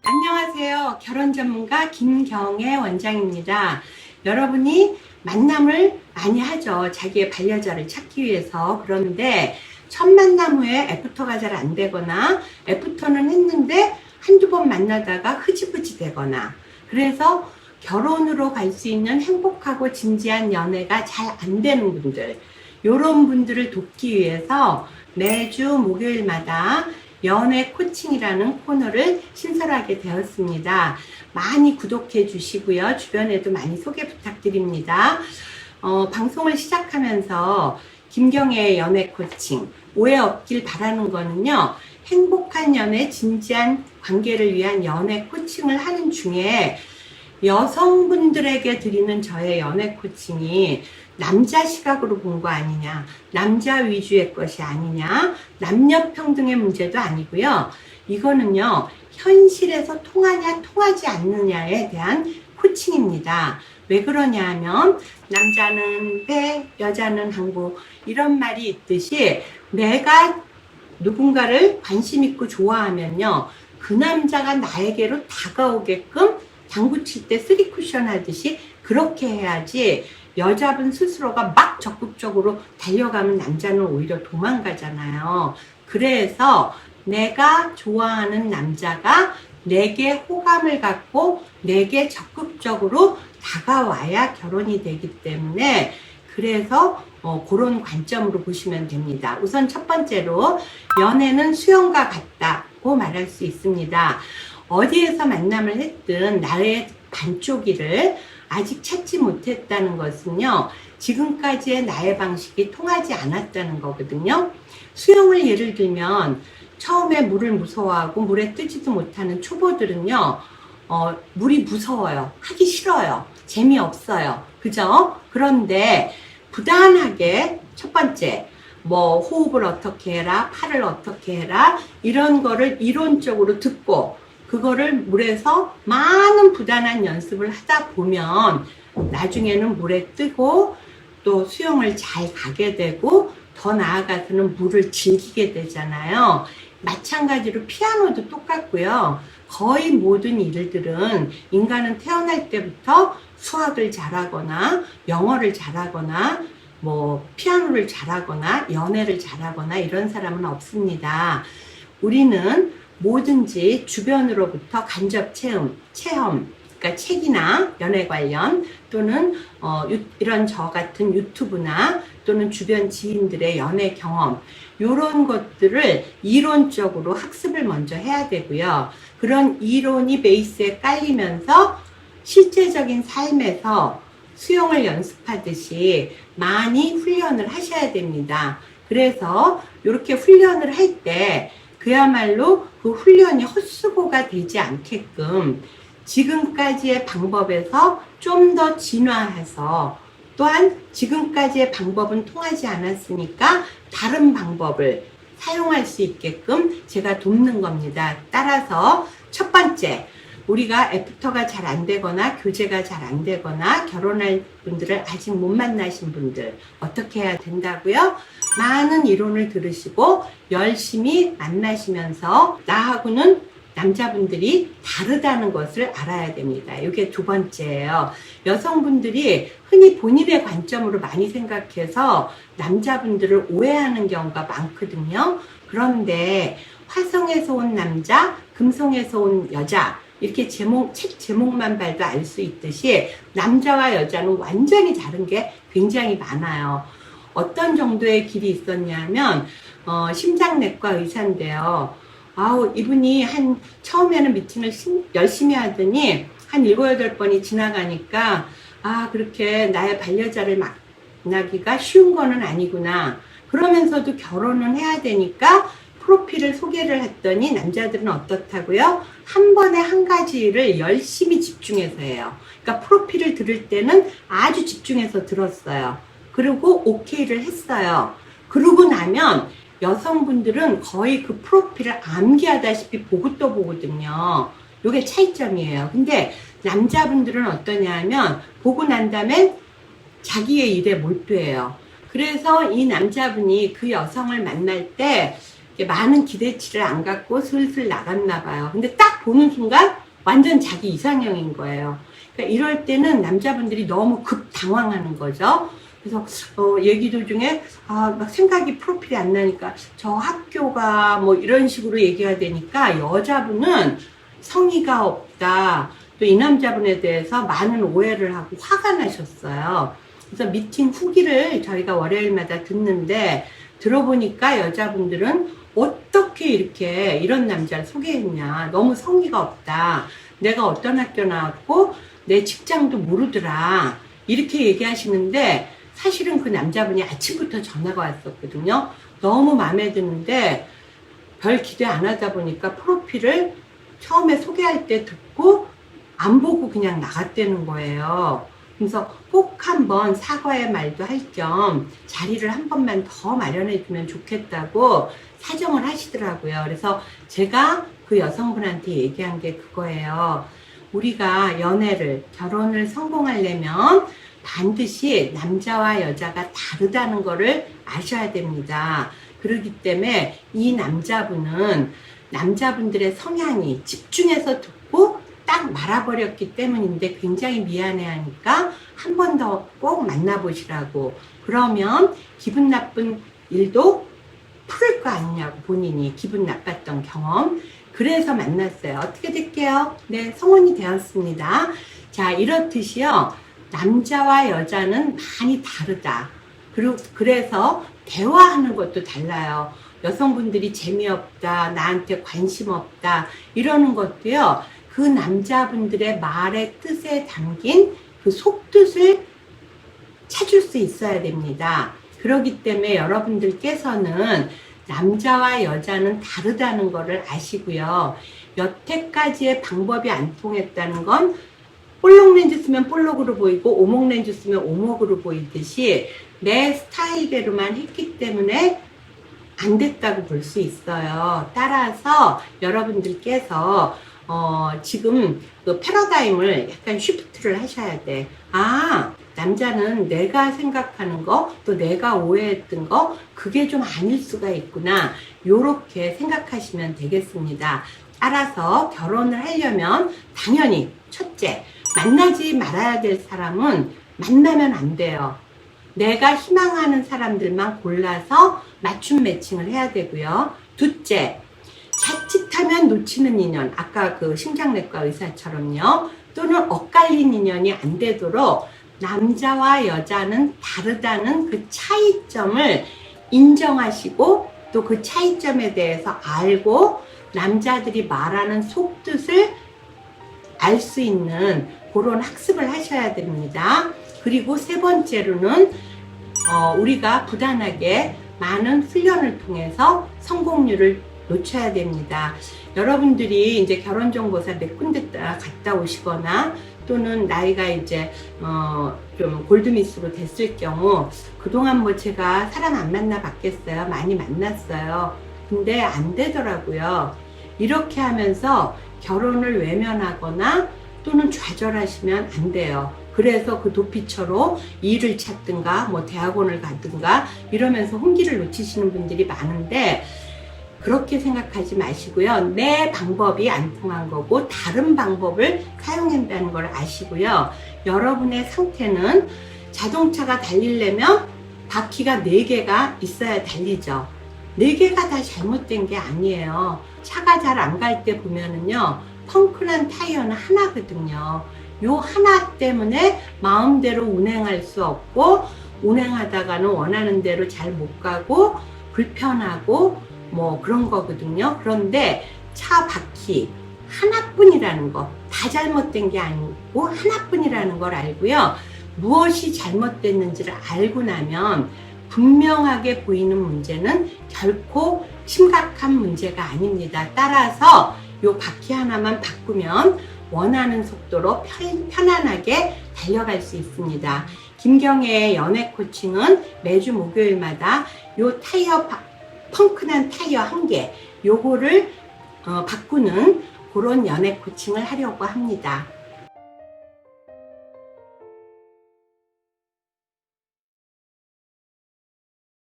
안녕하세요. 결혼 전문가 김경애 원장입니다. 여러분이 만남을 많이 하죠. 자기의 반려자를 찾기 위해서. 그런데 첫 만남 후에 애프터가 잘 안 되거나 애프터는 했는데 한두 번 만나다가 흐지부지 되거나, 그래서 결혼으로 갈 수 있는 행복하고 진지한 연애가 잘 안 되는 분들, 이런 분들을 돕기 위해서 매주 목요일마다 연애 코칭이라는 코너를 신설하게 되었습니다. 많이 구독해 주시고요. 주변에도 많이 소개 부탁드립니다. 방송을 시작하면서 김경애의 연애 코칭, 오해 없길 바라는 거는요, 행복한 연애, 진지한 관계를 위한 연애 코칭을 하는 중에 여성분들에게 드리는 저의 연애 코칭이 남자 시각으로 본 거 아니냐, 남자 위주의 것이 아니냐, 남녀 평등의 문제도 아니고요. 이거는요, 현실에서 통하냐 통하지 않느냐에 대한 코칭입니다. 왜 그러냐 하면 남자는 배, 여자는 항복, 이런 말이 있듯이 내가 누군가를 관심 있고 좋아하면요, 그 남자가 나에게로 다가오게끔 당구 칠 때 쓰리 쿠션 하듯이 그렇게 해야지, 여자분 스스로가 막 적극적으로 달려가면 남자는 오히려 도망가잖아요. 그래서 내가 좋아하는 남자가 내게 호감을 갖고 내게 적극적으로 다가와야 결혼이 되기 때문에, 그래서 그런 관점으로 보시면 됩니다. 우선 첫 번째로, 연애는 수영과 같다고 말할 수 있습니다. 어디에서 만남을 했든 나의 반쪽이를 아직 찾지 못했다는 것은요, 지금까지의 나의 방식이 통하지 않았다는 거거든요. 수영을 예를 들면 처음에 물을 무서워하고 물에 뜨지도 못하는 초보들은요, 물이 무서워요. 하기 싫어요. 재미없어요. 그죠? 그런데 부단하게 첫 번째, 호흡을 어떻게 해라, 팔을 어떻게 해라, 이런 거를 이론적으로 듣고 그거를 물에서 많은 부단한 연습을 하다 보면 나중에는 물에 뜨고 또 수영을 잘 가게 되고 더 나아가서는 물을 즐기게 되잖아요. 마찬가지로 피아노도 똑같고요. 거의 모든 일들은 인간은 태어날 때부터 수학을 잘하거나 영어를 잘하거나 피아노를 잘하거나 연애를 잘하거나 이런 사람은 없습니다. 우리는 뭐든지 주변으로부터 간접 체험, 그러니까 책이나 연애 관련 또는 이런 저 같은 유튜브나 또는 주변 지인들의 연애 경험, 이런 것들을 이론적으로 학습을 먼저 해야 되고요. 그런 이론이 베이스에 깔리면서 실제적인 삶에서 수영을 연습하듯이 많이 훈련을 하셔야 됩니다. 그래서 이렇게 훈련을 할 때 그야말로 그 훈련이 헛수고가 되지 않게끔 지금까지의 방법에서 좀 더 진화해서, 또한 지금까지의 방법은 통하지 않았으니까 다른 방법을 사용할 수 있게끔 제가 돕는 겁니다. 따라서 첫 번째, 우리가 애프터가 잘 안 되거나 교제가 잘 안 되거나 결혼할 분들을 아직 못 만나신 분들 어떻게 해야 된다고요? 많은 이론을 들으시고 열심히 만나시면서 나하고는 남자분들이 다르다는 것을 알아야 됩니다. 이게 두 번째예요. 여성분들이 흔히 본인의 관점으로 많이 생각해서 남자분들을 오해하는 경우가 많거든요. 그런데 화성에서 온 남자, 금성에서 온 여자, 이렇게 책 제목만 봐도 알 수 있듯이 남자와 여자는 완전히 다른 게 굉장히 많아요. 어떤 정도의 길이 있었냐면 심장내과 의사인데요. 이분이 처음에는 미팅을 열심히 하더니 한 7, 8번이 지나가니까 그렇게 나의 반려자를 만나기가 쉬운 거는 아니구나. 그러면서도 결혼은 해야 되니까 프로필을 소개를 했더니 남자들은 어떻다고요? 한 번에 한 가지 일을 열심히 집중해서 해요. 그러니까 프로필을 들을 때는 아주 집중해서 들었어요. 그리고 오케이를 했어요. 그러고 나면 여성분들은 거의 그 프로필을 암기하다시피 보고 또 보거든요. 이게 차이점이에요. 근데 남자분들은 어떠냐 하면 보고 난 다음에 자기의 일에 몰두해요. 그래서 이 남자분이 그 여성을 만날 때 많은 기대치를 안 갖고 슬슬 나갔나 봐요. 근데 딱 보는 순간 완전 자기 이상형인 거예요. 그러니까 이럴 때는 남자분들이 너무 급 당황하는 거죠. 그래서 얘기 도중에 막 생각이 프로필이 안 나니까 저 학교가 뭐 이런 식으로 얘기가 되니까 여자분은 성의가 없다. 또 이 남자분에 대해서 많은 오해를 하고 화가 나셨어요. 그래서 미팅 후기를 저희가 월요일마다 듣는데 들어보니까 여자분들은 어떻게 이렇게 이런 남자를 소개했냐. 너무 성의가 없다. 내가 어떤 학교 나왔고 내 직장도 모르더라. 이렇게 얘기하시는데 사실은 그 남자분이 아침부터 전화가 왔었거든요. 너무 마음에 드는데 별 기대 안 하다 보니까 프로필을 처음에 소개할 때 듣고 안 보고 그냥 나갔다는 거예요. 그래서 꼭 한번 사과의 말도 할 겸 자리를 한 번만 더 마련해 주면 좋겠다고 사정을 하시더라고요. 그래서 제가 그 여성분한테 얘기한 게 그거예요. 우리가 연애를, 결혼을 성공하려면 반드시 남자와 여자가 다르다는 거를 아셔야 됩니다. 그렇기 때문에 이 남자분은 남자분들의 성향이 집중해서 듣고 딱 말아버렸기 때문인데 굉장히 미안해하니까 한 번 더 꼭 만나보시라고. 그러면 기분 나쁜 일도 풀을 거 아니냐고, 본인이 기분 나빴던 경험. 그래서 만났어요. 어떻게 될게요? 네, 성혼이 되었습니다. 자, 이렇듯이요. 남자와 여자는 많이 다르다. 그래서 대화하는 것도 달라요. 여성분들이 재미없다, 나한테 관심 없다 이러는 것도요. 그 남자분들의 말의 뜻에 담긴 그 속뜻을 찾을 수 있어야 됩니다. 그렇기 때문에 여러분들께서는 남자와 여자는 다르다는 것을 아시고요. 여태까지의 방법이 안 통했다는 건 볼록 렌즈 쓰면 볼록으로 보이고 오목 렌즈 쓰면 오목으로 보이듯이 내 스타일대로만 했기 때문에 안 됐다고 볼 수 있어요. 따라서 여러분들께서 지금 그 패러다임을 약간 쉬프트를 하셔야 돼. 남자는 내가 생각하는 거, 또 내가 오해했던 거, 그게 좀 아닐 수가 있구나. 요렇게 생각하시면 되겠습니다. 따라서 결혼을 하려면 당연히 첫째, 만나지 말아야 될 사람은 만나면 안 돼요. 내가 희망하는 사람들만 골라서 맞춤 매칭을 해야 되고요. 둘째, 자칫하면 놓치는 인연, 아까 그 심장내과 의사처럼요. 또는 엇갈린 인연이 안 되도록 남자와 여자는 다르다는 그 차이점을 인정하시고 또 그 차이점에 대해서 알고 남자들이 말하는 속뜻을 알 수 있는 그런 학습을 하셔야 됩니다. 그리고 세 번째로는 우리가 부단하게 많은 훈련을 통해서 성공률을 놓쳐야 됩니다. 여러분들이 이제 결혼정보사 몇 군데 갔다 오시거나 또는 나이가 이제 좀 골드미스로 됐을 경우 그동안 뭐 제가 사람 안 만나 봤겠어요. 많이 만났어요. 근데 안 되더라고요. 이렇게 하면서 결혼을 외면하거나 또는 좌절하시면 안 돼요. 그래서 그 도피처로 일을 찾든가 뭐 대학원을 가든가 이러면서 혼기를 놓치시는 분들이 많은데 그렇게 생각하지 마시고요. 내 방법이 안 통한 거고 다른 방법을 사용한다는 걸 아시고요. 여러분의 상태는 자동차가 달리려면 바퀴가 4개가 있어야 달리죠. 4개가 다 잘못된 게 아니에요. 차가 잘 안 갈 때 보면은요. 펑크난 타이어는 하나거든요. 요 하나 때문에 마음대로 운행할 수 없고 운행하다가는 원하는 대로 잘 못 가고 불편하고 뭐 그런 거거든요. 그런데 차 바퀴 하나뿐이라는 거, 다 잘못된 게 아니고 하나뿐이라는 걸 알고요. 무엇이 잘못됐는지를 알고 나면 분명하게 보이는 문제는 결코 심각한 문제가 아닙니다. 따라서 요 바퀴 하나만 바꾸면 원하는 속도로 편안하게 달려갈 수 있습니다. 김경애의 연애 코칭은 매주 목요일마다 요 펑크난 타이어 1개 요거를 바꾸는 그런 연애 코칭을 하려고 합니다.